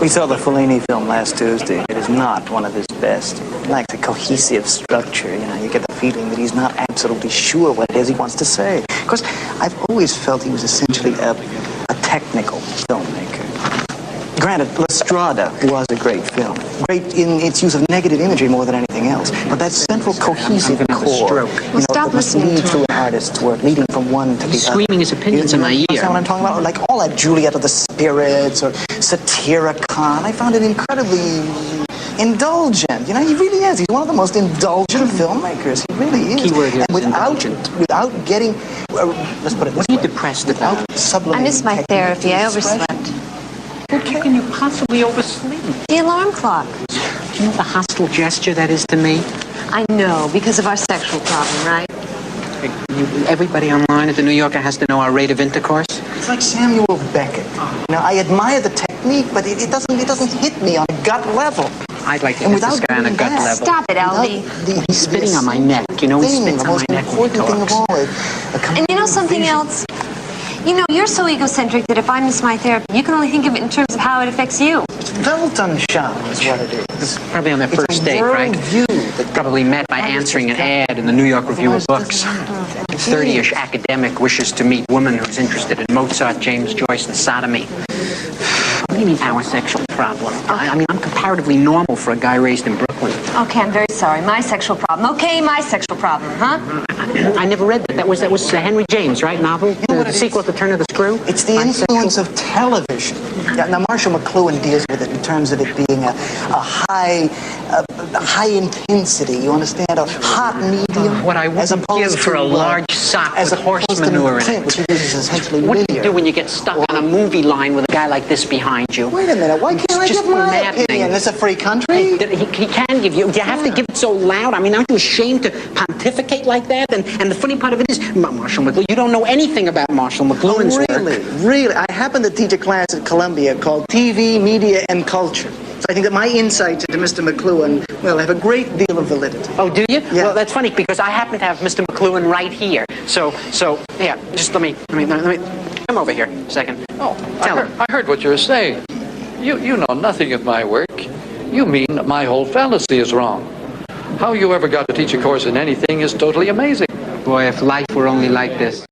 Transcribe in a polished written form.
We saw the Fellini film last Tuesday. It is not one of his best. It lacks a cohesive structure. You know, you get the feeling that he's not absolutely sure what it is he wants to say. Of course, I've always felt he was essentially a technical filmmaker. Granted, La Strada was a great film. Great in its use of negative imagery more than anything else. But that central cohesive core, that must lead through an artist's work, leading from one to the other. Screaming his opinions in my ear. That's what I'm talking about? Like all that Juliet of the Spirits or Satyricon. I found it incredibly indulgent. You know, he really is. He's one of the most indulgent filmmakers. He really is. Keyword here, without getting, let's put it this way. What are you depressed about? Sublimating. I missed my therapy. I overslept. How can you possibly oversleep? The alarm clock. Do you know the hostile gesture that is to me? I know, because of our sexual problem, right? Everybody online at the New Yorker has to know our rate of intercourse. It's like Samuel Beckett. Now, I admire the technique, but it doesn't hit me on a gut level. I'd like to hit this guy on a gut level. Stop it, Albie. He's spitting on my neck. You know, he spits on my neck when he talks. And you know something else? You know, you're so egocentric that if I miss my therapy, you can only think of it in terms of how it affects you. Weltanschauung is what it is. Probably on their first date, right? Probably met by answering an ad in the New York Review of Books. 30-ish academic wishes to meet woman who's interested in Mozart, James Joyce, and sodomy. What do you mean, our sexual problem? I mean, I'm comparatively normal for a guy raised in Brooklyn. Okay, I'm very sorry. My sexual problem. Okay, my sexual problem, huh? I never read that. That was Henry James, right? Novel? The sequel to Turn of the Screw? It's the influence of television. Yeah, now, Marshall McLuhan deals with it in terms of it being a high intensity, you understand? A hot medium. What I wouldn't give for a large sock with horse manure in it. Which is essentially What do linear. you do when you get stuck on a movie line with a guy like this behind you? Wait a minute, why can't I give my opinion? It's a free country? He can give you. Do you have to give it so loud? I mean, aren't you ashamed to pontificate like that? And the funny part of it is, Marshall McLuhan, you don't know anything about Marshall McLuhan's work. Really? I happen to teach a class at Columbia called TV, Media, and Culture. So I think that my insights into Mr. McLuhan, well, have a great deal of validity. Oh, do you? Yeah. Well, that's funny because I happen to have Mr. McLuhan right here. So, yeah, just let me come over here a second. Oh, I heard what you were saying. You know nothing of my work. You mean my whole fallacy is wrong. How you ever got to teach a course in anything is totally amazing. Boy, if life were only like this.